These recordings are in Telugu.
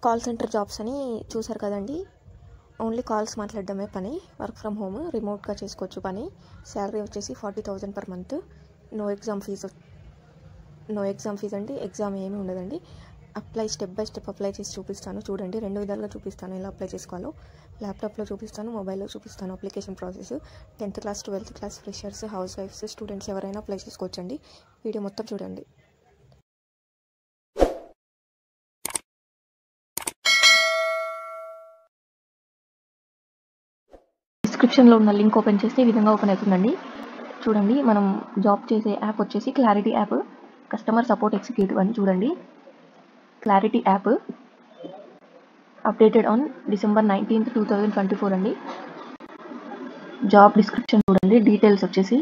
కాల్ సెంటర్ జాబ్స్ అని చూసారు కదండి. ఓన్లీ కాల్స్ మాట్లాడడమే పని. వర్క్ ఫ్రమ్ హోమ్, రిమోట్గా చేసుకోవచ్చు పని. శాలరీ వచ్చేసి 40,000 per month. No exam fee అండి. ఎగ్జామ్ ఏమీ ఉండదండి. స్టెప్ బై స్టెప్ అప్లై చేసి చూపిస్తాను చూడండి. 2 విధాలుగా చూపిస్తాను ఎలా అప్లై చేసుకోవాలో. ల్యాప్టాప్లో చూపిస్తాను, మొబైల్లో చూపిస్తాను. Application process 10th class 12th class freshers, హౌస్ వైఫ్స్, స్టూడెంట్స్ ఎవరైనా అప్లై చేసుకోవచ్చండి. వీడియో మొత్తం చూడండి. డిస్క్రిప్షన్లో ఉన్న లింక్ ఓపెన్ చేస్తే ఈ విధంగా ఓపెన్ అవుతుందండి. చూడండి, మనం జాబ్ చేసే యాప్ వచ్చేసి clarity app, customer support executive అని చూడండి. Clarity app updated on December 19th, 2024 అండి. జాబ్ డిస్క్రిప్షన్ చూడండి. డీటెయిల్స్ వచ్చేసి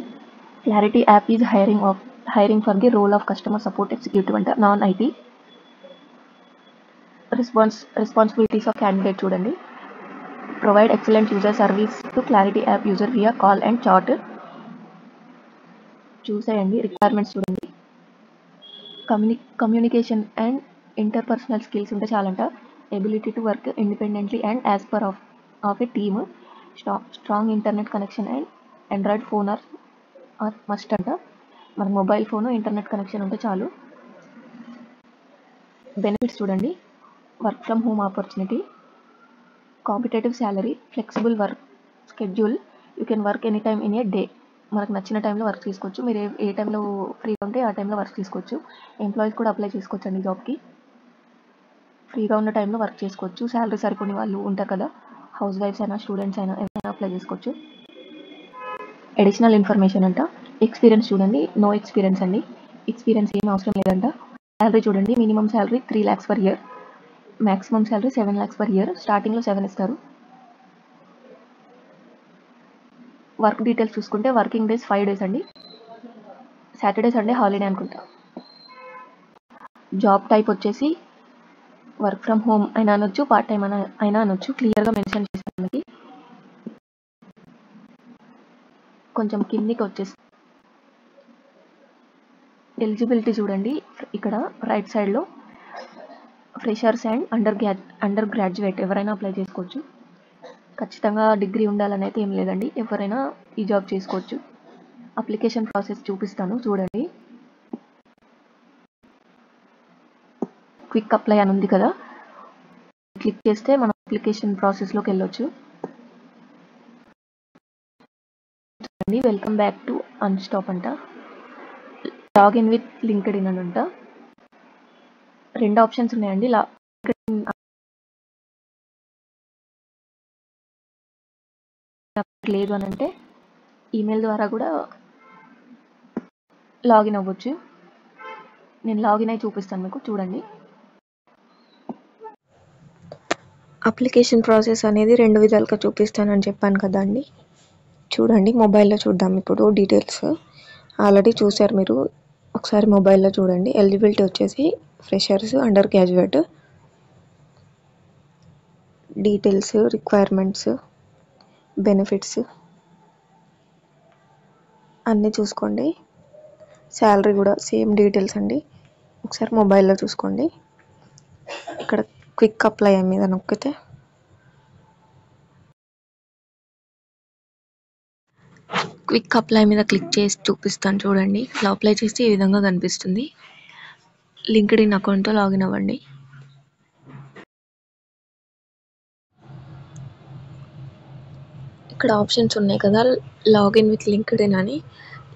clarity app is hiring for the role of customer support executive అంట, non IT. Responsibilities of candidate చూడండి. Provide excellent user service to clarity app user via call and chat. చూసేయండి. రిక్వైర్మెంట్స్ చూడండి. కమ్యూనికేషన్ అండ్ ఇంటర్పర్సనల్ స్కిల్స్ ఉంటే చాలంట. Ability to work independently and as per of a team. Strong internet connection and Android phone are must అంట. మన మొబైల్ ఫోను, ఇంటర్నెట్ కనెక్షన్ ఉంటే చాలు. బెనిఫిట్స్ చూడండి. Work from home opportunity, competitive salary, flexible work schedule, you can work any time in a day. మనకు నచ్చిన టైంలో వర్క్ చేసుకోవచ్చు. మీరు ఏ టైంలో ఫ్రీగా ఉంటే ఆ టైంలో వర్క్ చేసుకోవచ్చు. ఎంప్లాయీస్ కూడా అప్లై చేసుకోవచ్చు అండి జాబ్కి. ఫ్రీగా ఉన్న టైంలో వర్క్ చేసుకోవచ్చు. శాలరీ సరిపోని వాళ్ళు ఉంటారు కదా, హౌస్ వైఫ్స్ అయినా స్టూడెంట్స్ అయినా ఎవరైనా అప్లై చేసుకోవచ్చు. అడిషనల్ ఇన్ఫర్మేషన్ అంట. ఎక్స్పీరియన్స్ చూడండి. నో ఎక్స్పీరియన్స్ అండి. ఎక్స్పీరియన్స్ ఏమీ అవసరం లేదంట. శాలరీ చూడండి. Minimum salary 3 lakhs per year, maximum salary 7 lakhs per year. స్టార్టింగ్లో 7 ఇస్తారు. వర్క్ డీటెయిల్స్ చూసుకుంటే వర్కింగ్ డేస్ 5 days అండి. సాటర్డే సండే హాలిడే అనుకుంటా. జాబ్ టైప్ వచ్చేసి వర్క్ ఫ్రమ్ హోమ్ అయినా అనొచ్చు, పార్ట్ టైం అయినా అనొచ్చు. క్లియర్గా మెన్షన్ చేశాను. మనకి కొంచెం కిందికి వచ్చేసి ఎలిజిబిలిటీ చూడండి. ఇక్కడ రైట్ సైడ్లో ఫ్రెషర్స్ అండ్ అండర్ గ్రాడ్యుయేట్ ఎవరైనా అప్లై చేసుకోవచ్చు. ఖచ్చితంగా డిగ్రీ ఉండాలని అయితే ఏం లేదండి, ఎవరైనా ఈ జాబ్ చేసుకోవచ్చు. అప్లికేషన్ ప్రాసెస్ చూపిస్తాను చూడండి. క్విక్ అప్లై అని ఉంది కదా, క్లిక్ చేస్తే మనం అప్లికేషన్ ప్రాసెస్లోకి వెళ్ళొచ్చు. వెల్కమ్ బ్యాక్ టు అన్స్టాప్ అంట. లాగిన్ విత్ లింక్డ్ఇన్ అని అంట. 2 ఆప్షన్స్ ఉన్నాయండి. లేదు అని అంటే ఈమెయిల్ ద్వారా కూడా లాగిన్ అవ్వచ్చు. నేను లాగిన్ అయి చూపిస్తాను మీకు, చూడండి. అప్లికేషన్ ప్రాసెస్ అనేది 2 విధాలుగా చూపిస్తానని చెప్పాను కదా అండి. చూడండి, మొబైల్లో చూద్దాం ఇప్పుడు. డీటెయిల్స్ ఆల్రెడీ చూసారు మీరు, ఒకసారి మొబైల్లో చూడండి. ఎలిజిబిలిటీ వచ్చేసి freshers, under graduate. Details, requirements, benefits అన్నీ చూసుకోండి. శాలరీ కూడా సేమ్ డీటెయిల్స్ అండి. ఒకసారి మొబైల్లో చూసుకోండి. ఇక్కడ క్విక్ అప్లై మీద నొక్కితే క్విక్ అప్లై మీద క్లిక్ చేసి చూపిస్తాను చూడండి. ఇలా అప్లై చేస్తే ఈ విధంగా కనిపిస్తుంది. లింక్డ్ఇన్ అకౌంట్తో లాగిన్ అవ్వండి. ఇక్కడ ఆప్షన్స్ ఉన్నాయి కదా, లాగిన్ విత్ లింక్డ్ఇన్ అని.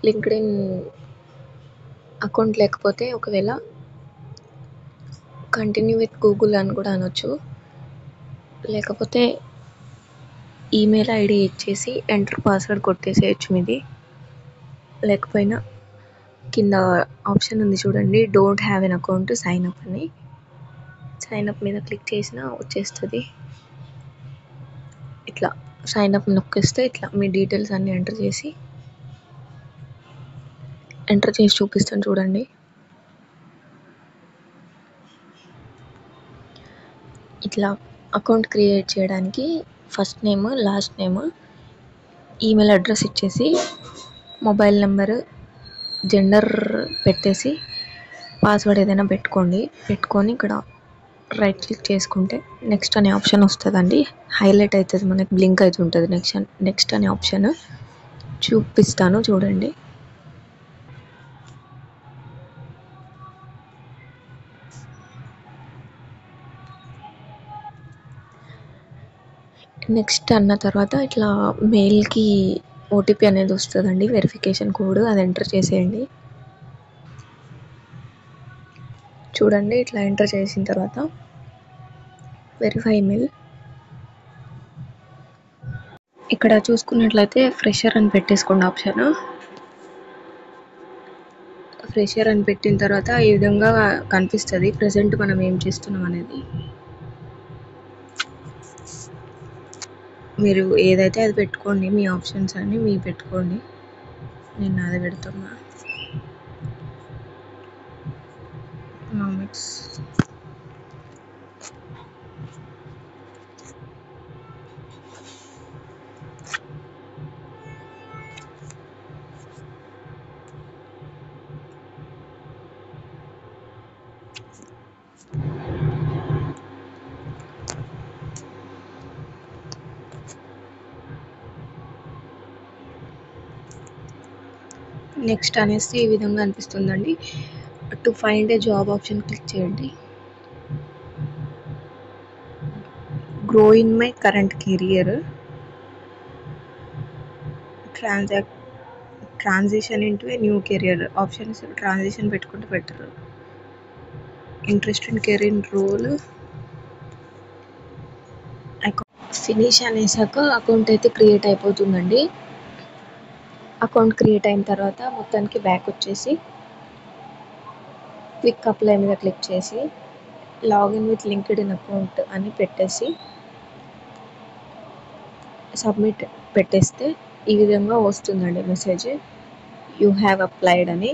లింక్డ్ఇన్ అకౌంట్ లేకపోతే ఒకవేళ కంటిన్యూ విత్ గూగుల్ అని కూడా అనొచ్చు. లేకపోతే ఈమెయిల్ ఐడి ఇచ్చేసి ఎంటర్ పాస్వర్డ్ కొట్టేసేయచ్చు మీది. లేకపోయినా కింద ఆప్షన్ ఉంది చూడండి, don't have an account, sign up అని. సైన్ అప్ మీద క్లిక్ చేసినా వచ్చేస్తుంది. ఇట్లా సైన్ అప్ నొక్కిస్తే ఇట్లా మీ డీటెయిల్స్ అన్నీ ఎంటర్ చేసి చూపిస్తాను చూడండి. ఇట్లా అకౌంట్ క్రియేట్ చేయడానికి first name, last name, email address ఇచ్చేసి మొబైల్ నెంబర్, జెండర్ పెట్టేసి పాస్వర్డ్ ఏదైనా పెట్టుకొని ఇక్కడ రైట్ క్లిక్ చేసుకుంటే నెక్స్ట్ అనే ఆప్షన్ వస్తుందండి. హైలైట్ అవుతుంది, మనకి బ్లింక్ అవుతుంటుంది నెక్స్ట్ అనే ఆప్షన్. చూపిస్తాను చూడండి. నెక్స్ట్ అన్న తర్వాత ఇట్లా మెయిల్కి ఓటీపీ అనేది వస్తుందండి, వెరిఫికేషన్ కోడ్, అది ఎంటర్ చేసేయండి. చూడండి ఇట్లా ఎంటర్ చేసిన తర్వాత వెరిఫై మెయిల్. ఇక్కడ చూసుకున్నట్లయితే ఫ్రెషర్ అని పెట్టేసుకోండి ఆప్షన్. ఫ్రెషర్ అని పెట్టిన తర్వాత ఈ విధంగా కనిపిస్తుంది ప్రజెంట్ మనం ఏం చేస్తున్నాం అనేది. మీరు ఏదైతే అది పెట్టుకోండి, మీ ఆప్షన్స్ అన్నీ మీరు పెట్టుకోండి. నేను అది పెడుతున్నా, ఎకనామిక్స్. నెక్స్ట్ అనేసి ఈ విధంగా అనిపిస్తుందండి. To find a job option click చేయండి. Grow in my current career, transition into a new career options. Transition పెట్టుకుంటే better. Interest in career role. Finish అనేసాక అకౌంట్ అయితే క్రియేట్ అయిపోతుందండి. అకౌంట్ క్రియేట్ అయిన తర్వాత మొత్తానికి బ్యాక్ వచ్చేసి క్విక్ అప్లై మీద క్లిక్ చేసి login with LinkedIn account అని పెట్టేసి సబ్మిట్ పెట్టేస్తే ఈ విధంగా వస్తుందండి మెసేజ్. యూ హ్యావ్ అప్లైడ్ అని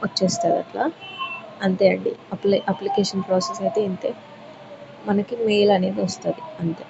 వచ్చేస్తుంది అట్లా. అంతే అండి, అప్లికేషన్ ప్రాసెస్ అయితే ఇంతే. మనకి మెయిల్ అనేది వస్తుంది అంతే.